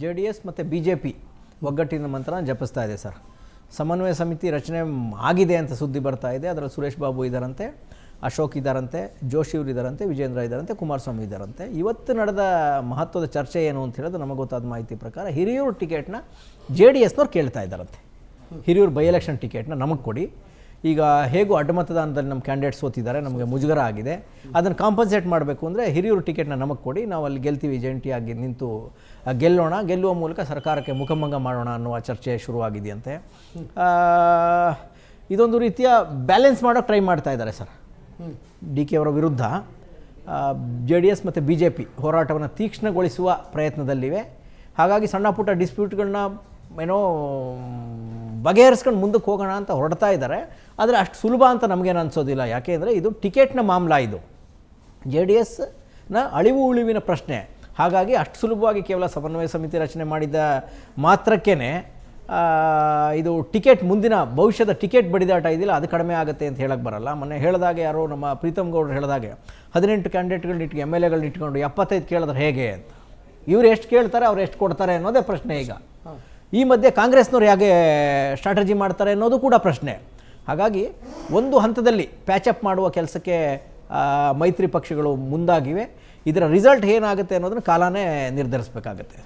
JDS ಮತ್ತು BJP ಒಗ್ಗಟ್ಟಿನ ಮಂತ್ರ ಜಪಿಸ್ತಾ ಇದೆ ಸರ್. ಸಮನ್ವಯ ಸಮಿತಿ ರಚನೆ ಆಗಿದೆ ಅಂತ ಸುದ್ದಿ ಬರ್ತಾ ಇದೆ. ಅದರಲ್ಲಿ ಸುರೇಶ್ ಬಾಬು ಇದ್ದಾರಂತೆ, ಅಶೋಕ್ ಇದ್ದಾರಂತೆ, ಜೋಶಿ ಅವರು ಇದ್ದಾರಂತೆ, ವಿಜೇಂದ್ರ ಇದ್ದಾರಂತೆ, ಕುಮಾರಸ್ವಾಮಿ ಇದ್ದಾರಂತೆ. ಇವತ್ತು ನಡೆದ ಮಹತ್ವದ ಚರ್ಚೆ ಏನು ಅಂತ ಹೇಳಿದ್ರೆ ನಮಗೆ ಗೊತ್ತಾದ ಮಾಹಿತಿ ಪ್ರಕಾರ ಹಿರಿಯೂರು ಟಿಕೆಟ್ನ JDSನವ್ರು ಕೇಳ್ತಾ ಇದ್ದಾರಂತೆ. ಹಿರಿಯೂರು ಬೈ ಎಲೆಕ್ಷನ್ ಟಿಕೆಟ್ನ ನಮಗೆ ಕೊಡಿ. ಈಗ ಹೇಗೂ ಅಡ್ಡಮತದಾನದಲ್ಲಿ ನಮ್ಮ ಕ್ಯಾಂಡಿಡೇಟ್ಸ್ ಸೋತಿದ್ದಾರೆ, ನಮಗೆ ಮುಜುಗರ ಆಗಿದೆ, ಅದನ್ನು ಕಾಂಪನ್ಸೇಟ್ ಮಾಡಬೇಕು ಅಂದರೆ ಹಿರಿಯೂರು ಟಿಕೆಟ್ನ ನಮಗೆ ಕೊಡಿ, ನಾವು ಅಲ್ಲಿ ಗೆಲ್ತೀವಿ, ಜಂಟಿಯಾಗಿ ನಿಂತು ಗೆಲ್ಲುವ ಮೂಲಕ ಸರ್ಕಾರಕ್ಕೆ ಮುಖಭಂಗ ಮಾಡೋಣ ಅನ್ನುವ ಚರ್ಚೆ ಶುರುವಾಗಿದೆಯಂತೆ. ಇದೊಂದು ರೀತಿಯ ಬ್ಯಾಲೆನ್ಸ್ ಮಾಡೋಕ್ಕೆ ಟ್ರೈ ಮಾಡ್ತಾ ಇದ್ದಾರೆ ಸರ್. DK ಅವರ ವಿರುದ್ಧ JDS ಮತ್ತು BJP ಹೋರಾಟವನ್ನು ತೀಕ್ಷ್ಣಗೊಳಿಸುವ ಪ್ರಯತ್ನದಲ್ಲಿವೆ. ಹಾಗಾಗಿ ಸಣ್ಣ ಪುಟ್ಟ ಡಿಸ್ಪ್ಯೂಟ್ಗಳನ್ನ ಬಗೆಹರಿಸ್ಕೊಂಡು ಮುಂದಕ್ಕೆ ಹೋಗೋಣ ಅಂತ ಹೊರಡ್ತಾ ಇದ್ದಾರೆ. ಆದರೆ ಅಷ್ಟು ಸುಲಭ ಅಂತ ನಮಗೇನು ಅನಿಸೋದಿಲ್ಲ. ಯಾಕೆಂದರೆ ಇದು ಟಿಕೆಟ್ನ ಮಾಮಲ, ಇದು JDSನ ಅಳಿವು ಉಳಿವಿನ ಪ್ರಶ್ನೆ. ಹಾಗಾಗಿ ಅಷ್ಟು ಸುಲಭವಾಗಿ ಕೇವಲ ಸಮನ್ವಯ ಸಮಿತಿ ರಚನೆ ಮಾಡಿದ ಮಾತ್ರಕ್ಕೇ ಇದು ಟಿಕೆಟ್ ಮುಂದಿನ ಭವಿಷ್ಯದ ಟಿಕೆಟ್ ಬಡಿದಾಟ ಇದೆಯಲ್ಲ ಅದು ಕಡಿಮೆ ಆಗುತ್ತೆ ಅಂತ ಹೇಳಕ್ಕೆ ಬರಲ್ಲ. ಮೊನ್ನೆ ಹೇಳಿದಾಗೆ ಯಾರೋ ನಮ್ಮ ಪ್ರೀತಮ್ ಗೌಡರು ಹೇಳಿದಾಗೆ 18 ಕ್ಯಾಂಡಿಡೇಟ್ಗಳನ್ನ ಇಟ್ಕೊಂಡು MLAಗಳನ್ನ ಇಟ್ಕೊಂಡು 75 ಕೇಳಿದ್ರೆ ಹೇಗೆ ಅಂತ. ಇವ್ರು ಎಷ್ಟು ಕೇಳ್ತಾರೆ, ಅವ್ರು ಎಷ್ಟು ಕೊಡ್ತಾರೆ ಅನ್ನೋದೇ ಪ್ರಶ್ನೆ. ಈಗ ಈ ಮಧ್ಯೆ ಕಾಂಗ್ರೆಸ್ನವ್ರು ಹೇಗೆ ಸ್ಟ್ರಾಟಜಿ ಮಾಡ್ತಾರೆ ಅನ್ನೋದು ಕೂಡ ಪ್ರಶ್ನೆ. ಹಾಗಾಗಿ ಒಂದು ಹಂತದಲ್ಲಿ ಪ್ಯಾಚಪ್ ಮಾಡುವ ಕೆಲಸಕ್ಕೆ ಮೈತ್ರಿ ಪಕ್ಷಗಳು ಮುಂದಾಗಿವೆ. ಇದರ ರಿಸಲ್ಟ್ ಏನಾಗುತ್ತೆ ಅನ್ನೋದನ್ನು ಕಾಲನೇ ನಿರ್ಧರಿಸಬೇಕಾಗತ್ತೆ.